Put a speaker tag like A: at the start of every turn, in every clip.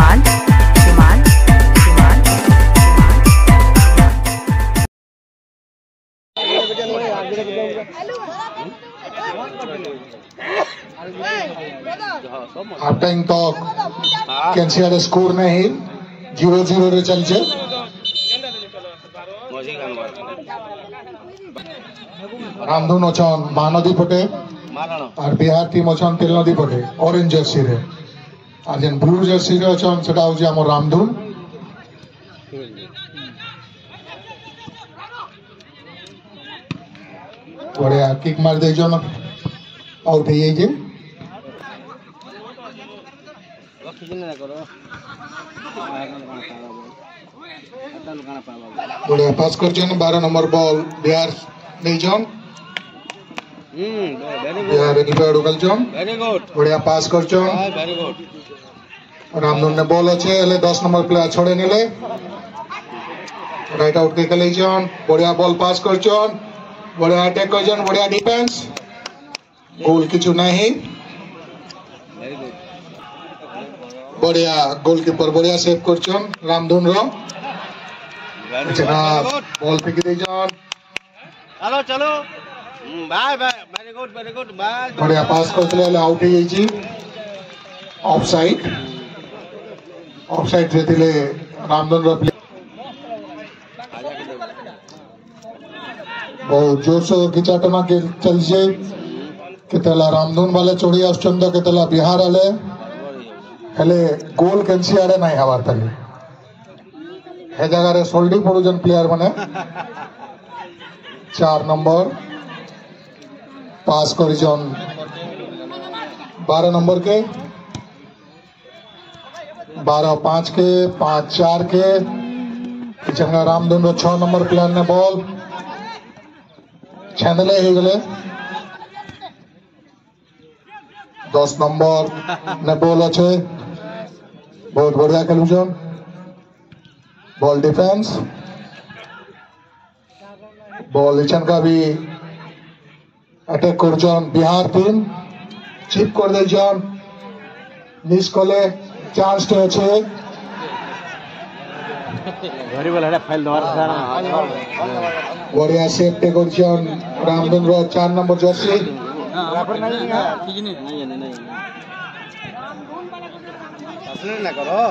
A: श्रीमान श्रीमान श्रीमान
B: हाफ टाइम तो कैंसियर स्कोर नहीं 0-0 रे चलছে रामधुन अछन महानदी पटे और बिहार टीम अछन तेल नदी पटे ऑरेंज जर्सी रे और जेन ब्लू जर्सी रे अछन सेटा होजे हमर रामधुन बढ़िया किक मार दे जन आउट है जे बढ़िया पास कर जन 12 नंबर बॉल बिहार नहीं जन बिहार की पैड उगल जन
C: वेरी गुड
B: बढ़िया पास कर जन
C: वेरी गुड
B: रामधुन ने बॉल अच्छे ले 10 नंबर प्लेयर छोड़े नेले राइट आउट के खेले जन बढ़िया बॉल पास कर जन बढ़िया अटैक कर जन बढ़िया डिफेंस गोल किछु नहीं बढ़िया गोलकीपर बढ़िया सेव कर जन रामधुन रो जनाब बॉल फेंक दे जन
C: चलो चलो bye bye very good bye
B: बढ़िया पास करते आउट हो जाइए ऑफसाइड रे रामधुन रो प्ले बहुत जोर से खिंचाटना के चल से केतला रामधुन वाले चोड़ी आछन तो केतला बिहार वाले हेले गोल कैंसी आड़े नहीं हवार तले हे जगह रे सोल्डी पड़ुजन प्लेयर माने 4 नंबर पास करिजन 12 नंबर के 12-5 के 5-4 के चंगा रामधुन रो 6 नंबर प्लेयर ने बॉल छेंदले हो गले 10 नंबर ने बॉल अच्छे बहुत बढ़िया खेलुजन बॉल डिफेंस बॉल इचन का भी अटैक करजन बिहार टीम चिप कर दे जन मिस कले चांस तो अच्छे
C: घरी बोला है फाइल दोबारा
B: बढ़िया सेव पे करजन रामधुन रो 4 नंबर जर्सी
C: ना करो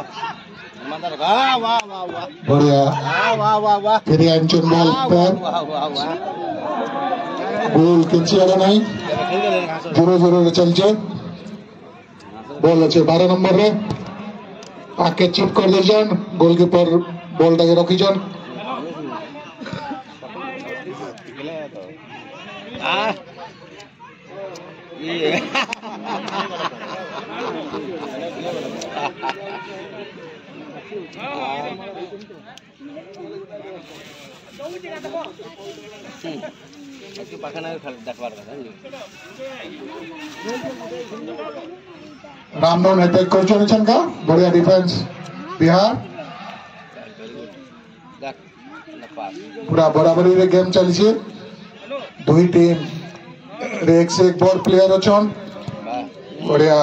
C: वाह वाह वाह वाह
B: बढ़िया
C: वाह वाह वाह
B: फिर एंचन बॉल पर गोल किंची आड़ा नहीं 0-0 रे चलचे बॉल अच्छे 12 नंबर रे आके चिप कर दे जन गोलकीपर बॉल टाके रखी जन रामधुन अटैक कर का बढ़िया डिफेंस बिहार पूरा बराबरी रे गेम चलছে दुई टीम रे एक से एक बॉल प्लेयर अछन बढ़िया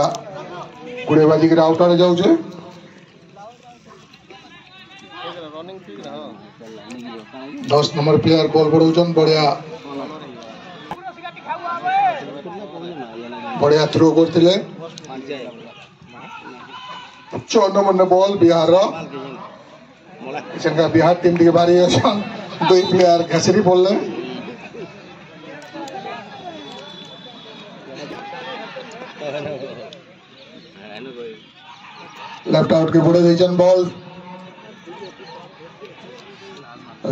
B: गुड़े बाजी के आउट रे जाऊ छे 10 नंबर प्लेयर बॉल बढ़ौछन बढ़िया बढ़िया थ्रो करथिले 14 नंबर ने बॉल बिहार रो इसका बिहार टीम के बारी अछन दुई प्लेयर घसरी बोलले लेफ्ट आउट के बड़े देजन बॉल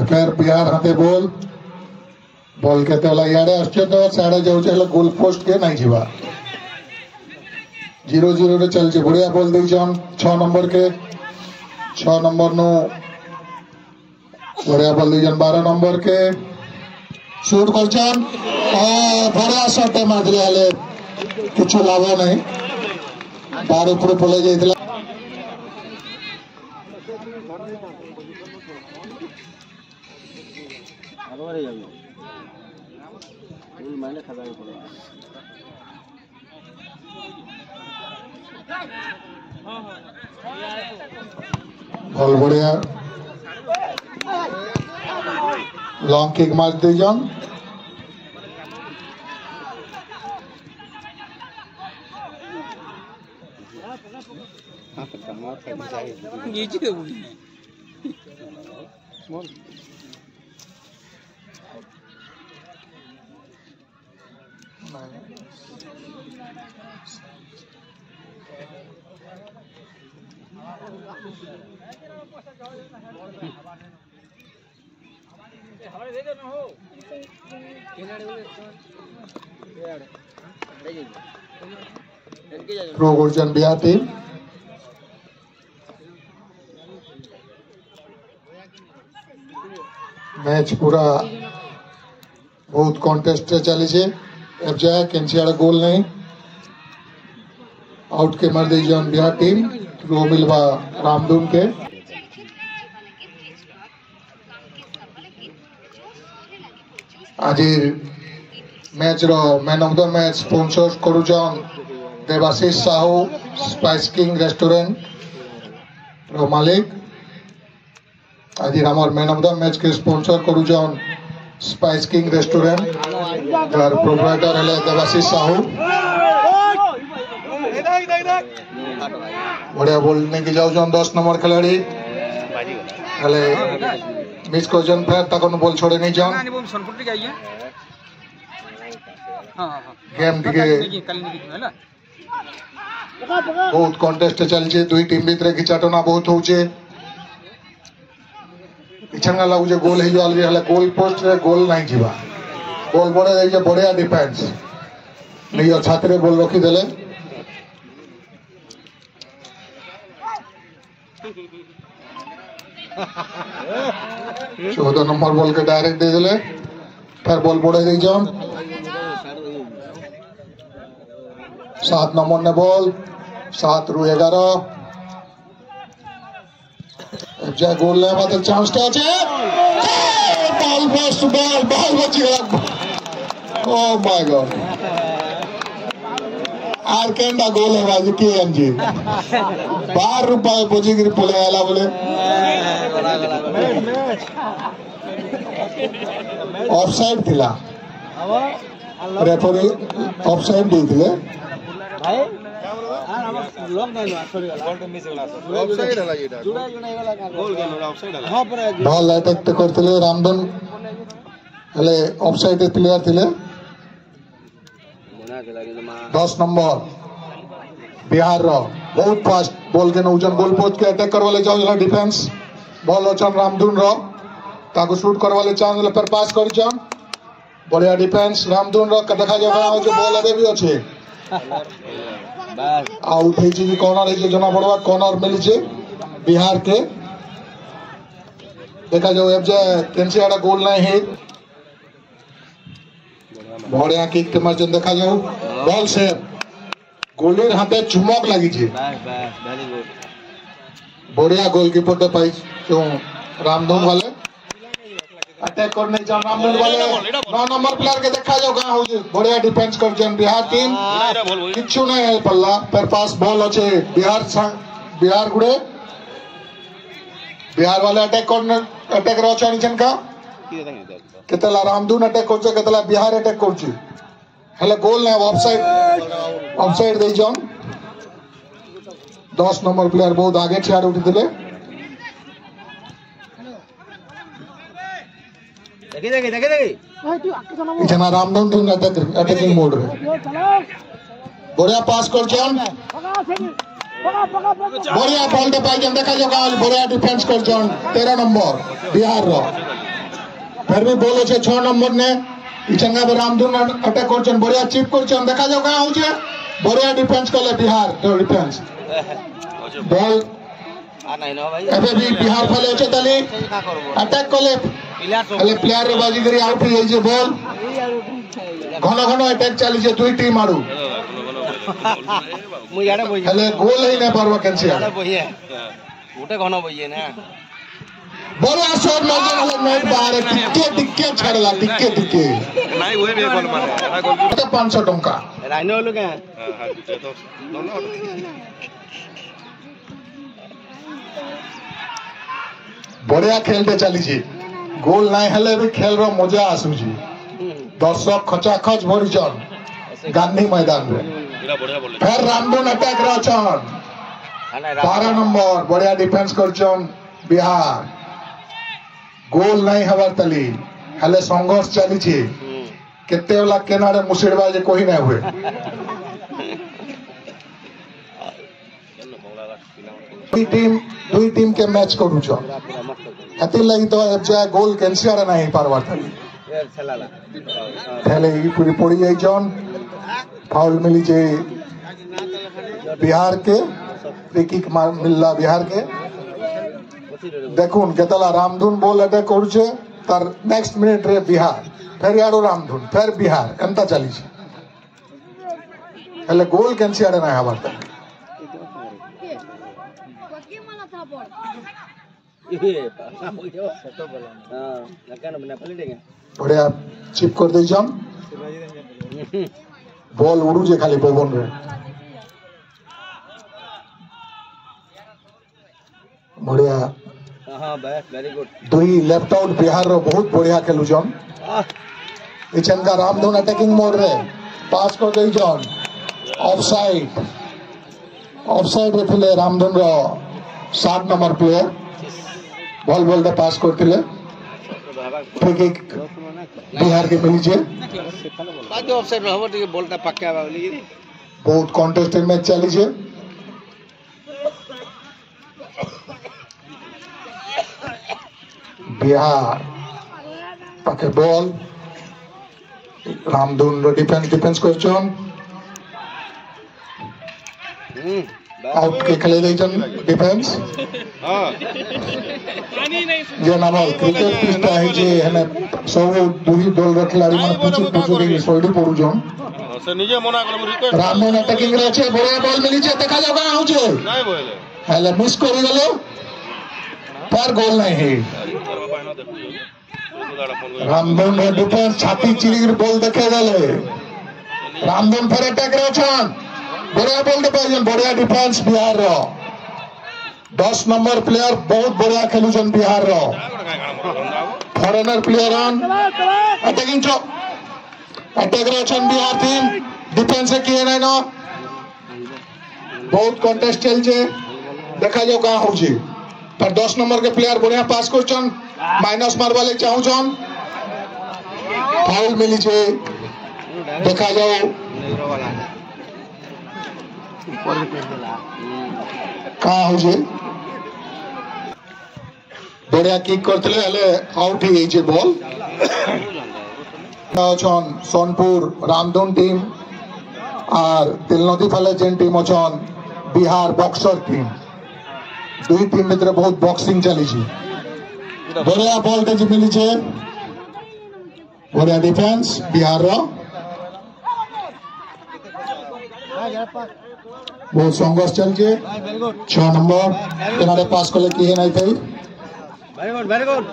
B: फिर बिहार हाथे बॉल के तला याडे आछे तो साडे जाउ छे गोल पोस्ट के नहीं जीवा 0-0 रे चल छे बढ़िया बॉल देजन 6 नंबर के 6 नंबर नो बढ़िया बॉल देजन 12 नंबर के शूट करछन बढ़िया शॉट मार दिले हले किछु लाभ नहीं बार ऊपर पले जाइतला
C: माइने खदाई पड़े हां हां
B: बॉल बढ़िया लॉन्ग किक मार दीजन प्रो गुर्जन बिहार टीम मैच पूरा बहुत कॉन्टेस्ट चली है अब जाए केंसियाड़ा गोल नहीं आउट के मर दी जन बिहार टीम थ्रो मिलवा रामधून के आज मैच रो man of the match sponsor करुचन Debashish Sahu spice king restaurant रो मालिक आज हमर मैन ऑफ द मैच के स्पॉन्सर करुचन स्पाइस किंग रेस्टोरेंट जार प्रोप्राइटर है देवाशीष साहू बढ़िया बोलने की जाऊँ 10 नंबर खिलाड़ी हेले मिस को जन फिर तक बॉल छोड़े नहीं जान गेम टिके बहुत कॉन्टेस्ट चलছে দুই টিম ভিতরে খিচাটনা बहुत होचे इछंगा लागुचे गोल हे अलगे हला गोल पोस्ट रे गोल नहीं जीवा गोल बड़े जे बढ़िया डिफेंस नहीं छात्रे गोल रखी देले 14 नंबर बॉल के डायरेक्ट दे दिले फिर बॉल बढ़े दी जान 7 नंबर ने बॉल 7 रु 11 जय गोल ले मात्र चांस टा আছে बॉल फर्स्ट बॉल बॉल बची गया ओ माय गॉड आर केंडा गोल है बाजी के एमजी 12 रुपए बजीगिरी पोले आला बोले ऑफसाइड थिला रेफरी ऑफसाइड ଦେଇଥିଲେ भाई लॉक नहीं सॉरी गोल तो मिस होला ऑफसाइड हला एटा जुड़ा गला गोल गेल ऑफसाइड हला हां पर बॉल अटैक करथिले रामधन हले ऑफसाइड प्लेयर थिले 10 नंबर बिहार रो बहुत फास्ट बॉल के नौजन गोल पोस्ट के अटैक करवाले जाओ डिफेंस बॉल ओचन रामधुन रो ताको शूट करवाले चांस फिर पास कर जान बढ़िया डिफेंस रामधुन रो देखा जाबा जो बॉल अबे भी अच्छे बस आउट है जी कॉर्नर है जना पड़वा कॉर्नर मिली छे बिहार के देखा जाओ अब जे केंसियाड़ा गोल नहीं है बढ़िया किक के मार्जिन देखा जाओ बॉल से गोलीर हाथे चुमक लगी छे बस बस वेरी गुड बढ़िया गोलकीपर तो पाई क्यों रामधुन वाले अटैक करने जा रामधुन वाले 9 नंबर प्लेयर के देखा जाओ कहां हो बढ़िया डिफेंस कर जन बिहार टीम किछु नहीं है पल्ला पर पास बॉल अच्छे बिहार गुड़े बिहार वाले अटैक करने अटैक रो चानिचन का केतला रामधुन अटैक करछे केतला बिहार अटैक करछे हेले गोल नहीं ऑफसाइड दे जन 10 नंबर प्लेयर बहुत आगे छाड़ उठी दिले देखी इतना रामधुन टीम अटैकिंग मोड रे बढ़िया पास कर जन बढ़िया बॉल दे पाई जन देखा जो गाल बढ़िया डिफेंस कर जन 13 नंबर बिहार रो फिर भी बोलो छे 6 नंबर ने इचंगा पे रामधुन अटैक कर जन बढ़िया चिप कर जन देखा जो का हो छे बढ़िया डिफेंस करले बिहार तो डिफेंस बॉल आ नहीं न भाई अबे भी बिहार फले छे तले अटैक करले अले प्लेयर रे बाजी करी आउट हो जे बॉल घन घन अटैक चली जे दुई टीम आडू मु याडे बोई अले गोल ही न परवा कैंसी याडे बोई है उठे घन बोई ना बढ़िया शॉट मार जे नेट बाहर टिक्के छाड़ला टिक्के नहीं होए बे बॉल मारे ना गोल तो 500 टंका राइनो लोग हैं हां तो बढ़िया खेलते चली गोल ना हेले भी खेल रो मजा आसुची दर्शक खचाखच भरिचन गांधी मैदान रे फिर रामधुन अटैक रचन 12 नंबर बढ़िया डिफेंस करचन बिहार गोल नहीं हवार तली हेले संघर्ष चली केते वाला केनारे मुसिड़बा जे कोई नहीं हुए दुई टीम के मैच करूछ हती लगी तो जा गोल कैंसिल नहीं पारवार था पहले ही पूरी पड़ी जाई जॉन फाउल मिली जे बिहार के फ्री किक मिलला बिहार के देखुन केतला रामधुन बॉल अटैक करूछे तार नेक्स्ट मिनट रे बिहार फिर यारो रामधुन फिर बिहार एंता चली हेले गोल कैंसिल नहीं हवार था बढ़िया चिप कर दे जम बॉल उड़ू जे खाली पवन रे बढ़िया दुई लेफ्ट आउट बिहार रो बहुत बढ़िया खेलु जन इचन का रामधुन अटैकिंग मोड रे पास कर दे जन ऑफसाइड रे फिले रामधुन रो 7 नंबर प्लेयर बॉल बॉल दे पास करते फ्री किक बिहार के मिली छे
C: बाकी ऑफसाइड रहबो टिके बॉलटा पक्का आबा बोली
B: बहुत कॉन्टेस्टेड मैच चली छे बिहार पके बॉल रामधुन रो डिफेंस करछन आउट के खेले देजन डिफेंस हां जे नाम क्रिकेट पिस्टा है जे हमें सब दुही दल रो खिलाड़ी मन पूछी सोइडी पडु जोन से निजे मना कर रिक्वेस्ट रामधुन अटैकिंग रे छे बड़े बॉल मिली छे देखा जाओ का हो छे नहीं बोले हेले मिस करि गेलो पर गोल नहीं है रामधुन रो डिफेंस छाती चिरी बॉल देखे गले रामधुन फिर अटैक रे छन बढ़िया बॉल दे बढ़िया डिफेंस बिहार रो 10 नंबर प्लेयर बहुत बढ़िया खेलुछन बिहार रो फॉरेनर प्लेयर ऑन अटैकिंग चो अटैक रे छन बिहार टीम डिफेंस किए नै न बहुत कॉन्टेस्ट चल छे देखा जाओ का हो छी पर 10 नंबर के प्लेयर बढ़िया पास करछन माइनस मारवाले चाहू छन फाउल मिली छे देखा जाओ का हो जे बढ़िया किक करतले हले आउट ही जे बॉल छन सोनपुर रामधुन टीम और तिलनदी फाले जेन टीम छन बिहार बॉक्सर टीम दुई टीम भीतर बहुत बॉक्सिंग चली छी बढ़िया बॉल ते मिली छे बढ़िया डिफेंस बिहार रो बहुत संघर्ष चल छे 6 नंबर केनारे पास करले की है नहीं थई
C: वेरी गुड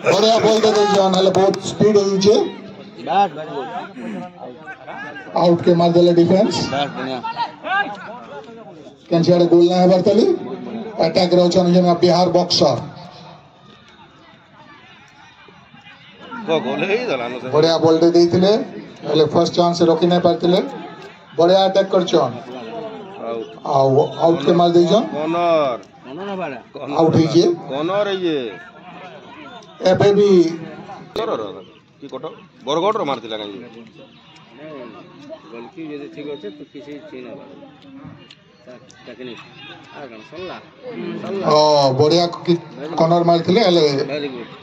B: बढ़िया बॉल दे जान हले बहुत स्पीड होई छे
C: बैट वेरी गुड
B: आउट के मार देले डिफेंस
C: बैट बढ़िया
B: कैंसिल गोल ना हबर तली अटैक रो छन जे बिहार बॉक्सर
C: को गोल हे दलानो से
B: बढ़िया बॉल दे देथिले हले फर्स्ट चांस से रोकी नहीं पारतिले बढ़िया अटैक करछन आउट के मार दे जन
C: कॉर्नर बारे
B: आउट ही जे
C: कॉर्नर है ये
B: एबे भी
C: की कोटो बरगड रो मारतिला काई गलती जे ठीक होचे तो किसी चीज ना टेक्निक आ गन सल्ला
B: ओ बढ़िया कॉर्नर मारतिले हले
C: very good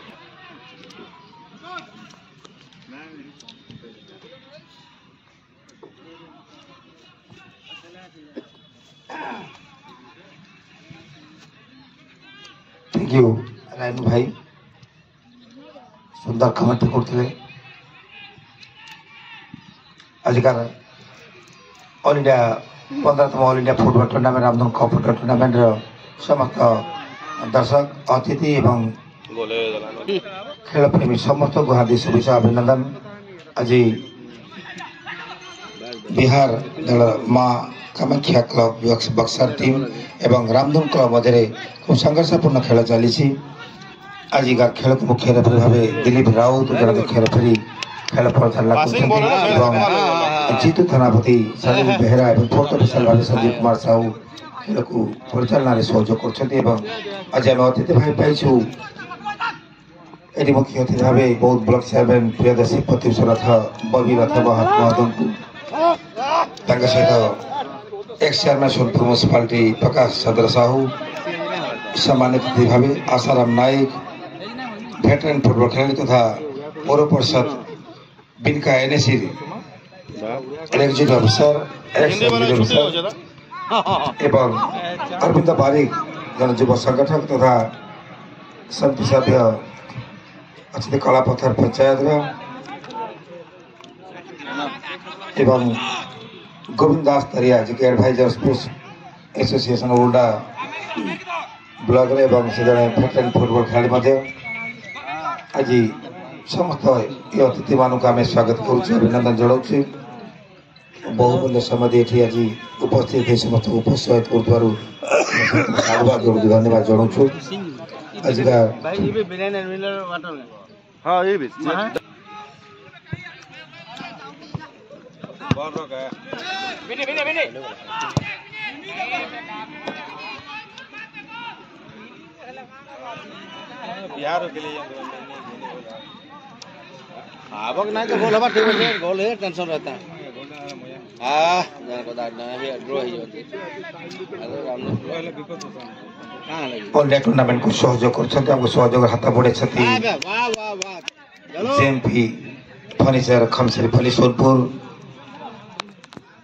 D: thank you Rayan भाई सुंदर कमेंट करते आजिकार ऑल इंडिया 15तम all India football tournament Ramdhun cup football tournament समस्त दर्शक अतिथि एवं खेल प्रेमी समस्त को हार्दिक शुभेच्छा अभिनंदन आज बिहार दल माँ कामाख्या क्लब बक्सर टीम एवं रामधुन क्लब मध्य खूब संघर्षपूर्ण खेल चली आजिका खेल को मुख्य रेफरी भाव दिलीप राउत जन खेल फेरी खेल परिचालना जीतू थानापति सालिम बेहरा और फोर्थ ऑफिसर भाव संजीव कुमार साहू खेल को परिचालन सहयोग कर अतिथि भाई पाइछु एटी मुख्य अतिथि भाव बहुत ब्लॉक चेयरमैन प्रियदर्शी प्रत्युष रथ बबी रथ महात्मा सहित x chairman Sonpur municipality Prakash Chandra Sahu सम्मानित अतिथि भाव आसाराम नायक भेटरेन फुटबल खेलाड़ी तथा पौर परिषद बिनका एनएसी एग्जीक्यूटिव ऑफिसर एवं अरविंद बारिक जन युव संगठक तथा समिति सभ्य अच्छे कलापथर पंचायत एवं गोविंद दास तरिया जी एडवाइजर स्पोर्ट्स एसोसिएशन ओल्डा ब्लॉक एवं से जड़े भेटरेन फुटबल खेलाड़ी आज समस्त ये अतिथि मानक आम स्वागत करुभिनंदन जनाऊँ बहुमूल्य समय ये आज उपस्थित समस्त उपस्थित कर धन्यवाद जनाऊँ आज
C: बिहार के लिए आवक नहीं तो गोल हवा ठीक है गोल है टेंशन रहता है जान को दाद ना है ड्रॉ ही होती अगर हमने पहले विपद कहां लगी
D: ऑल टूर्नामेंट को सहयोग करछथि हमको सहयोग हाथ बढे छथि
C: वाह वाह वाह चलो
D: जेएमपी फर्नीचर खमसरी फली सोनपुर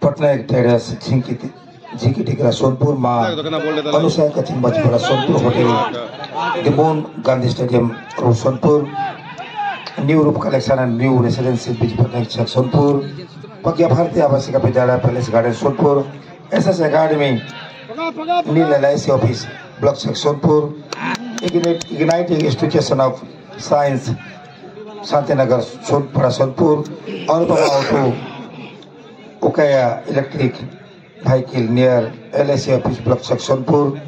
D: पटना ट्रेडर्स झिंकी टिकरा सोनपुर मां अनुसार कचिन बचपड़ा सोनपुर होटल डिमोन Gandhi stadium Sonepur new Roop collection and new residential बीच पटना सोनपुर प्रज्ञा भारती आवासीय विद्यालय palace garden Sonepur SS academy near LIC office block Sonepur ignite institution of science Shantinagar Sonepur Sonepur Anupama auto Okaya electric vehicle near LIC office block Sonepur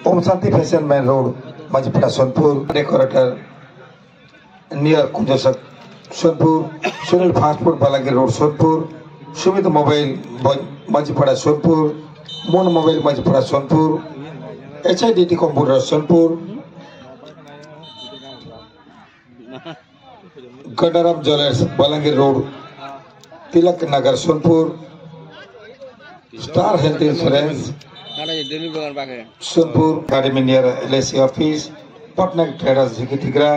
D: Om Shanti fashion main road Majpada Sonepur decorator near कुंजसक Sonpur Sunil fast food Balangir road Sonepur Sumit mobile Majpada Sonepur मोन mobile Majpada Sonepur HIDT computer Sonepur गडाराम jewellers Balangir road Tilak Nagar Sonepur star health insurance Sonepur academy near LIC office Patna traders झिकिटिग्रा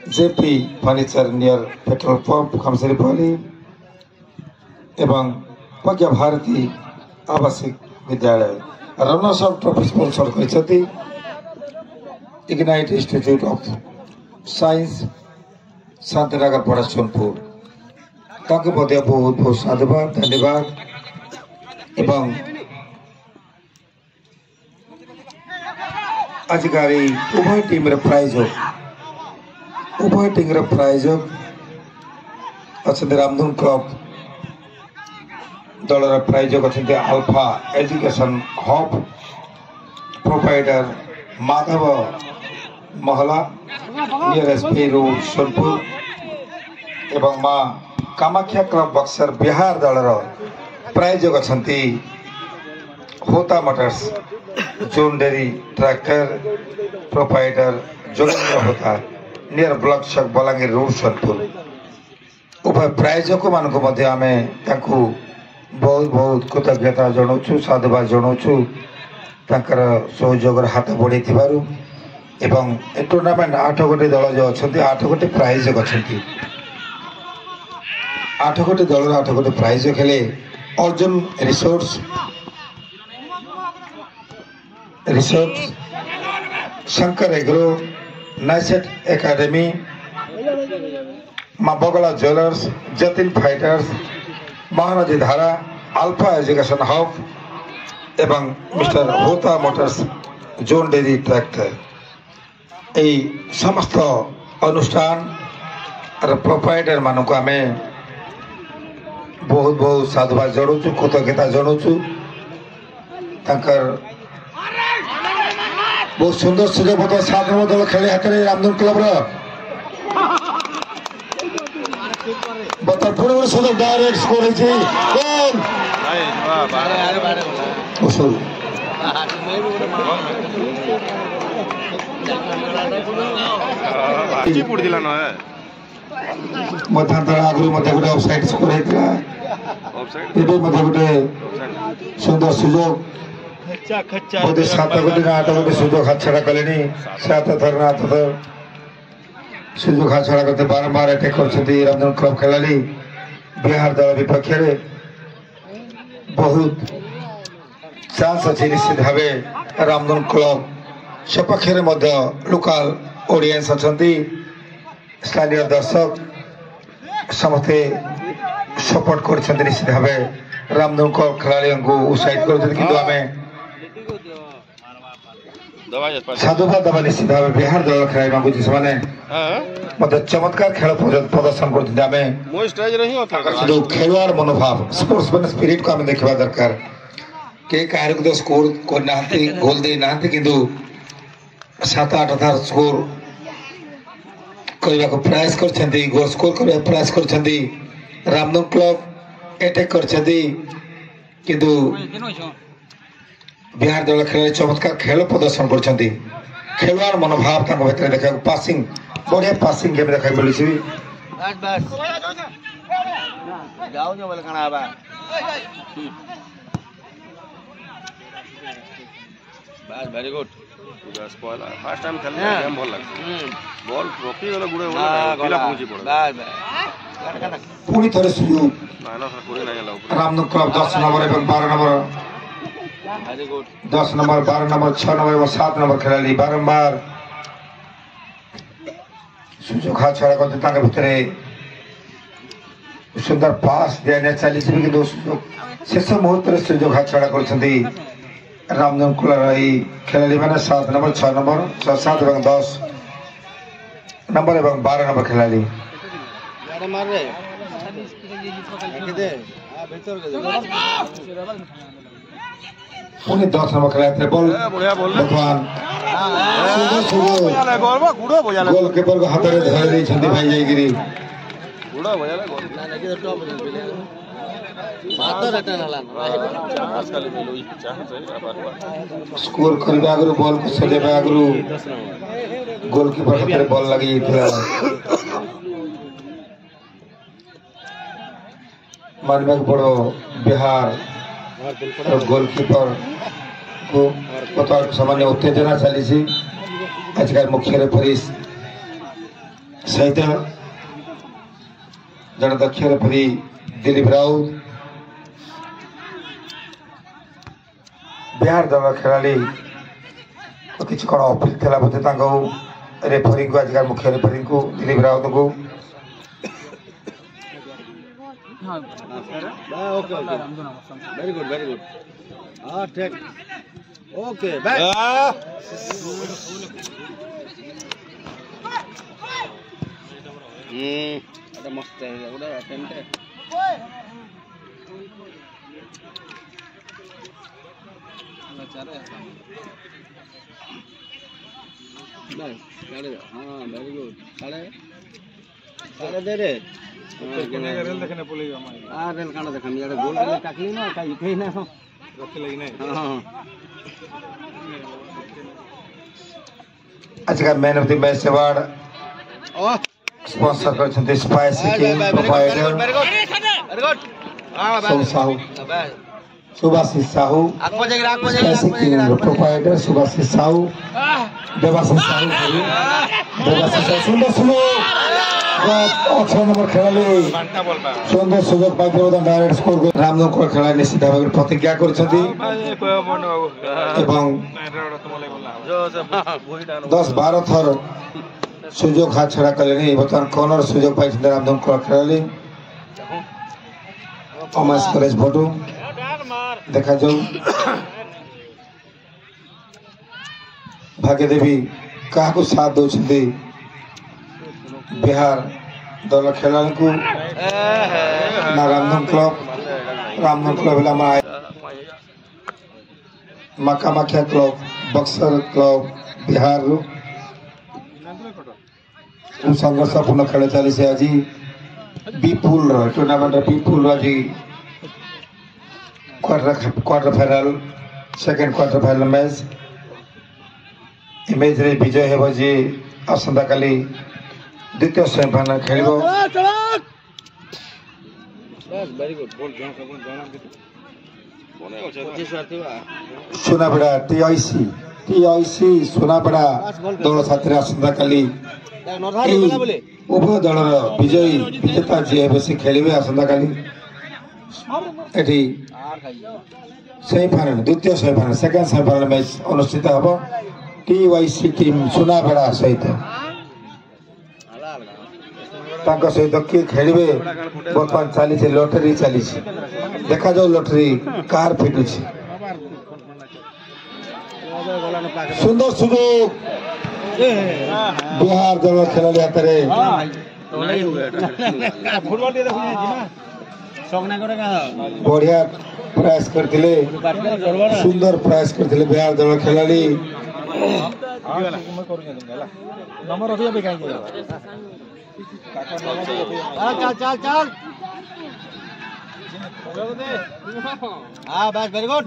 D: JP furniture near petrol pump Khamsari Palli एवं प्रज्ञा भारती आवासीय विद्यालय runners up trophy sponsor करछथि ignite institute of science Shantinagar पड़ा सोनपुर ताके बहुत बहुत साधुवाद धन्यवाद एवं आजिकारी उभय टीम प्रायोजक अच्छा रामधुन क्लब दल प्रायोजक अच्छा alpha education hub provider Madhav महला नियर एसपी रोड सोनपुर एवं माँ कामाख्या क्लब बक्सर बिहार दल प्रायोजक अच्छा होता motors zone dairy tractor provider Jogendra होता नियर ब्लॉक छक बलांगीर रोड सोनपुर उभय प्रायोजक मानक आम बहुत बहुत कृतज्ञता जनाऊँ साधुवाद जनाऊँ सहयोग हाथ बढ़े एवं ए टूर्नामेंट 8 गोटे दल जो अच्छा 8 गोटे प्रायोजक अच्छा 8 गोटे दल 8 गोटे प्रायोजक हेले अर्जुन रिसोर्ट शंकर एग्रो नाइसेट academy Maa Bagala jewellers Jatin fighters Mahanadi Dhara alpha education hub एवं mister Hota motors zone dairy tractor यही समस्त अनुष्ठान प्रोपाइटर मानक आम बहुत बहुत साधुवाद जनाऊँ कृतज्ञता जनाऊँ बहुत सुंदर सुजोग बर्तमान 7 नंबर दल खेल हाथ में रामधन क्लब बर्तमान पुणी गोटे सुंदर डायरेक्ट स्कोर मध्यांतर आगु गोटे ऑफसाइड स्कोर होता गोटे सुंदर सुजोग बोधे 7 गोटी ना 8 गोटी सुजोग हाथ छड़ा कले 7 थर ना 8 थर सुजोग हाथ छड़ा करते बारंबार अटैक कर रामधन क्लब खेलाड़ी बिहार दल विपक्ष बहुत चांस अच्छे निश्चित भाव रामधन क्लब सपक्ष लोकाल ऑडियंस अच्छा स्थानीय दर्शक समस्ते सपोर्ट कर निश्चित भाव रामधन क्लब खेलाड़ी को उत्साहित कर साधुवाद दबा निश्चित भाव बिहार दल खेलाड़ी चमत्कार खेल प्रदर्शन कर खेलवाड़ मनोभाव स्पोर्ट्समैन स्पिरिट को आम देखा दरकार के कह तो स्कोर करना गोल देना किंतु 7-8 थार स्कोर करने को प्रयास कर गोल स्कोर करने प्रयास कर रामधन क्लब अटैक कर किंतु बिहार दल खेल चमत्कार खेल प्रदर्शन कर खेलवाड़ मनोभाव भीतर देखा पासिंग बढ़िया पासिंग गेम देखा मिली
C: वेरी गुड फर्स्ट टाइम खेलने गेम भल लगे बॉल रोकी गले गुडे पिला पहुंची पड़े
D: पूरी तरह सुयोग रामधन क्लब 10 नंबर और 12 नंबर 10 नंबर 12 नंबर 6 नंबर और 7 नंबर खिलाड़ी बारंबार सुजोग हाथ छड़ा करते भितर सुंदर पास दिया चली कि शेष मुहूर्त सुजोग हाथ छड़ा कर रामधन क्लब खेलाड़ी मैंने 7 नंबर 6 नंबर 7 और 10 नंबर और 12 नंबर खिलाड़ी पुणे 10 नंबर खेलाड़ी बॉल भगवान गोलकीपर को हाथ में धरी भाई जाइए स्कोर करने आगु बॉल को सजेबा आगु गोलकीपर हाथ में बॉल लगी मानवा पड़ो बिहार गोलकीपर को बर्तमान सामान्य उत्तेजना चली आजकल मुख्य रेफरी सहित जन दक्ष रेफरी दिलीप राउत बिहार दल खेलाड़ी किसी कौन अपील थी बोधे रेफरी को आजकल मुख्य रेफरी को दिलीप राउत को
C: वेरी गुड ठीक ओके मस्त है अटेम्प्ट हाँ वेरी गुड साढ़े दे रे रेल देखने पड़ेगा रेल काना देखा यार गोल टाकली ना कहीं कहीं ना रखे लगी नहीं हां
D: आज का man of the match award sponsor करछन्ते spicy king provider very good हां Sahu Subhashish Sahu spicy king provider Subhashish Sahu Debashish Sahu सुंदर सुंदर 8 नंबर खेलाड़ी सुंदर सुजोग पाई डायरेक्ट स्कोर रामधन क्लब खेलाड़ी निश्चित भाव प्रतिज्ञा कर 10-12 थर सुजोग हाथ छड़ा कले बर्तमान कॉर्नर सुजोग पाई रामधन क्लब खेलाड़ी अमास कॉलेज फोटो देखा जाऊ भाग्य देवी क्या साथ दौरान बिहार दल खेलाड़ी को ना रामधन क्लब माकामाखिया क्लब बक्सर क्लब बिहार संघर्षपूर्ण खेल चली आज B pool tournament B pool आज quarter final second quarter final match match रे विजय हेब जी आसंता काली द्वितीय सेमीफाइनल खेल सुनाबेड़ा टीआईसी सुनाबेड़ा दल साथी आसंता काली उभय दल विजयी विजेता जी हे खेलिए आसंता काली सेमीफाइनल द्वितीय सेमीफाइनल सेकेंड सेमीफाइनल मैच अनुष्ठित हम टीआईसी टीम सुनाबेड़ा सहित सहित किए खेलिए बर्तमान चली लटरी चली देखा जाओ लटरी कार फिटू सुंदर सुजोग बिहार दल खेलाड़ी हाथ बढ़िया प्रयास करते सुंदर प्रयास करते बिहार दल खेलाड़ी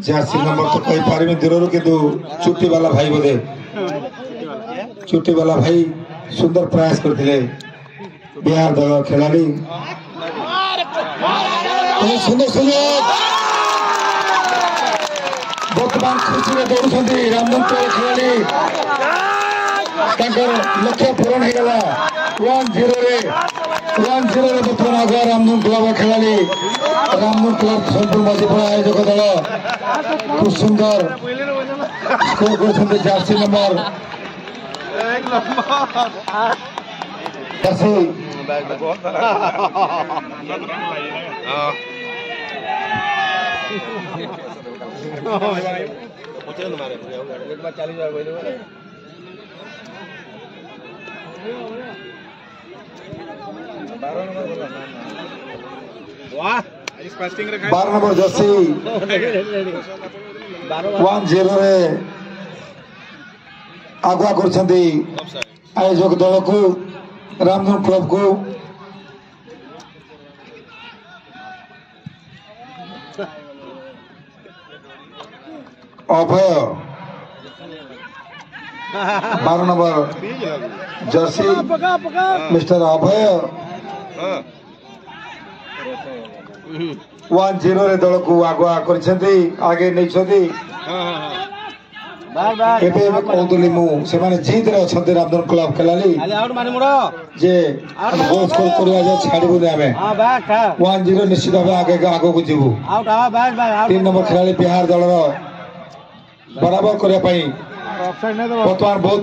D: जर्सी नंबर तो कही पारे दूर किंतु चुट्टी वाला भाई बोधे चुट्टी वाला भाई सुंदर प्रयास करते बिहार दल खेलाड़ी सुंदर सुजोग बर्तमान खुशी में दौड़ रामधन खेलाड़ी लक्ष्य पूरण होगा 1-0 बर्तमान आगे रामधन क्लब खेलाड़ी रामधन क्लब सोनपुर मजीपुरा आयोजक दल खूब सुंदर स्कोर कर जर्सी नंबर बारह नंबर जर्सी 1-0 आगुआ कर आयोजक दल को रामधन क्लब को अभय 12 नंबर जर्सी मिस्टर अभय 1-0 दल को आगुआ कर आगे नहीं कहूली मुझे जीत रे अच्छा रामधन क्लब खेलाड़ी जे गोल स्कोर करवा छाड़बूनी आम 1-0 निश्चित भाव आगे आग को जीवु 3 नंबर खेलाड़ी बिहार दल बराबर करने बर्तमान बहुत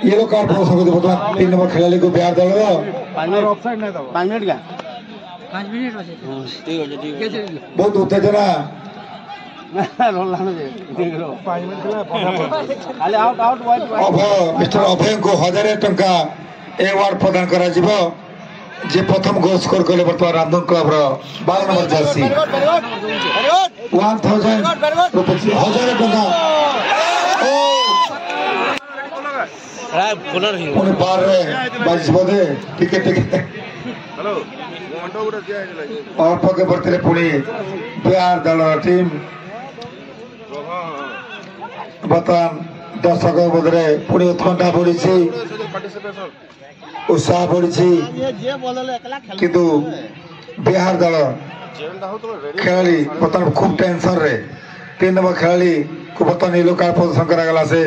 D: येलो कार्ड पड़ सकते बर्तमान 3 नंबर खेलाड़ी को बिहार दल 5 मिनट का बहुत उत्तेजना मिस्टर अभय को 1000 टंका एवार्ड प्रदान करा जे प्रथम गोल स्कोर कले बर्तमान रामधन क्लब 12 नंबर जर्सी 1000 टंका पुणे बार बाजिश बोधे टिकेट और पके बढ़ते पुणी बिहार दल टीम बर्तमान दर्शक बोधे पुणी उत्कंठा बढ़ी उत्साह बढ़ी किंतु बिहार दल खेलाड़ी बर्तमान खूब टेंशन रे 3 नंबर खेलाड़ी को बर्तमान येलो कार्ड प्रदर्शन करागला से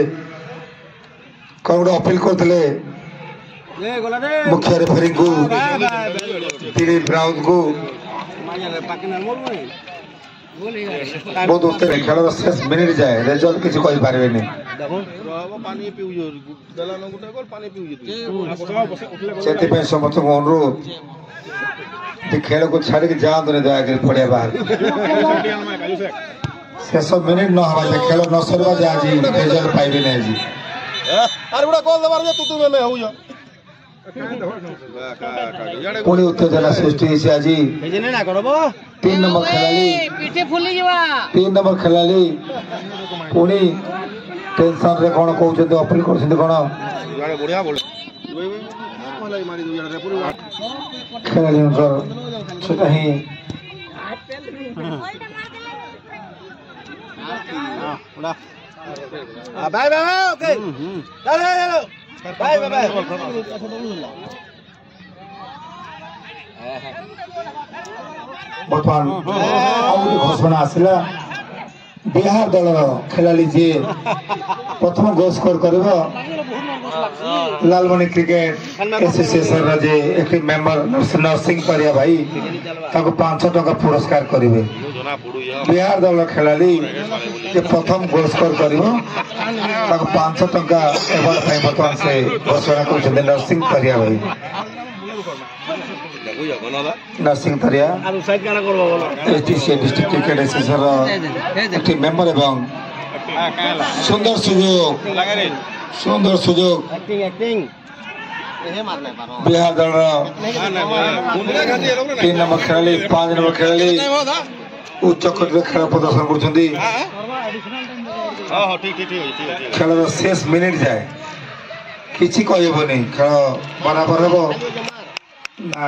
D: कौन गोटे अपील करते मुख्य रेफरी को दिलीप राउत को बहुत उत्तर खेल शेष मिनिट जाए रेजल्ट किसी कही पारे से समस्त अनुरोध खेल को छाड़ के जातु दयाकर पड़िया बाहर शेष मिनिट न हवा खेल न सरवा आज रेजल्ट पाइबे नहीं आज पुणी उत्तेजना सृष्टि होइছে আজি
C: বেজনে না করব
D: 3 नंबर खेलाड़ी
C: পিঠে ফুলি যাবা
D: 3 नंबर खेलाड़ी पुणी टेंशन रे कोन कहउछते अपील करछते कोन
C: यार बढ़िया बोल मारी दो यार रेफरी
D: खेलाड़ी सेटा ही
C: उड़ा बाय बाय ओके चलो चलो बाय बाय
D: बर्तमान घोषणा आसला बिहार दल खेलाड़ी जी प्रथम गोल स्कोर कर लालमणि क्रिकेट एसोसिएशन जे एक मेंबर नरसिंह परिया भाई 500 टका पुरस्कार करेंगे बिहार दल खेलाड़ी जे प्रथम गोल स्कोर कर 500 टका एवार्ड बर्तमान से घोषणा कर नरसिंह परिया भाई नरसिंह तरिया STC district cricket association member एवं सुंदर सुजोग बिहार दल 3 नंबर खेलाड़ी 5 नंबर खेलाड़ी उच्च कोटि खेल प्रदर्शन कर खेल शेष मिनिट जाए किसी कहबनी खेल बराबर हम ना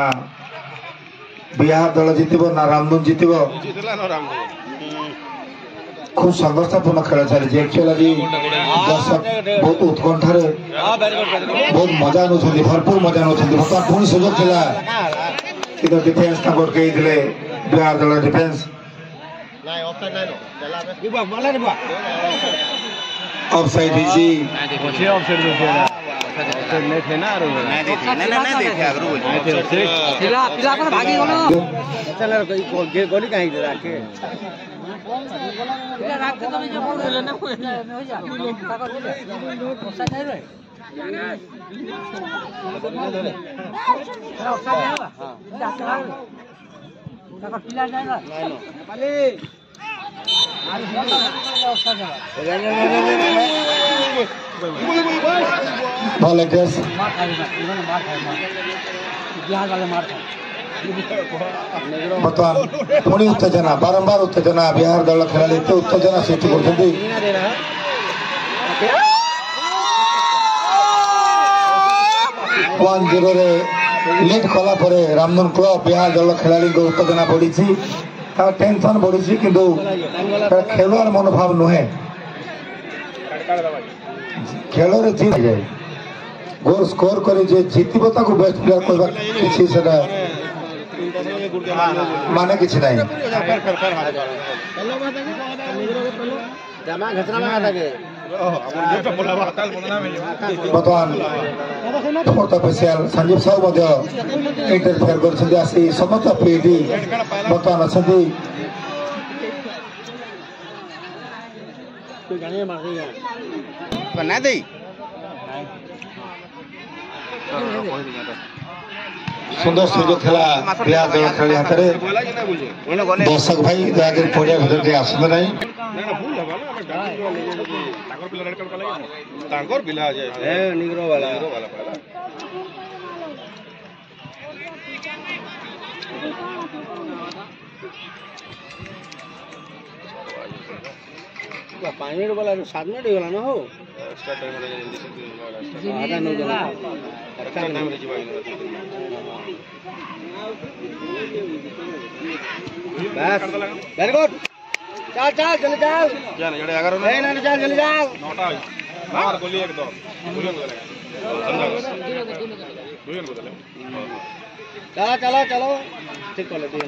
D: बिहार दल जितब ना रामधुन जितब खूब संघर्षपूर्ण खेल चली एक्चुअली दर्शक बहुत उत्कंठार बहुत मजा नौ भरपूर मजा नौ बर्तमान पुणी सुजोग था कि डिफेन्स बिहार दल डिफेन्स ऑफसाइड बर्तमान पुणी उत्तेजना बारंबार उत्तेजना बिहार दल खेलाड़ी एत उत्तेजना सृष्टि कर 1-0 लीड कला रामधुन क्लब बिहार दल खेलाड़ी उत्तेजना बढ़ी टेंशन बढ़ी किंतु खेलवार मनोभाव नुहे खेल जीत जाए गोल स्कोर कर जीतब बेस्ट प्लेयर कहवा किसी माने किसी नहीं बर्तमान fourth official Sanjeev Sahu interfere कर समस्त पीडी बर्तमान अच्छा सुंदर सुजोग था बिहार दल खेल हाथ में दर्शक भाई दयाकर पड़िया भर आसते ना
C: पानी वाला 7 मिनट गला ना हो वेरी गुड चल चल जल्दी चल जाने जड़े 11 नहीं ना चल जल्दी चल 9टा मार गोली एक दो चलो चलो चलो ठीक कर लेते हैं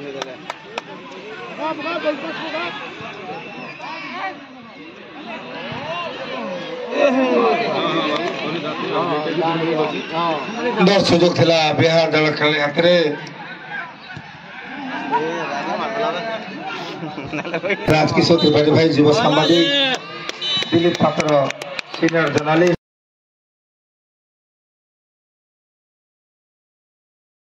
D: सुंदर सुजोग था बिहार दल खेल हाथ में राजकिशोर त्रिपाठी भाई युवा सांबादिक दिलीप पात्र सीनियर जर्नलिस्ट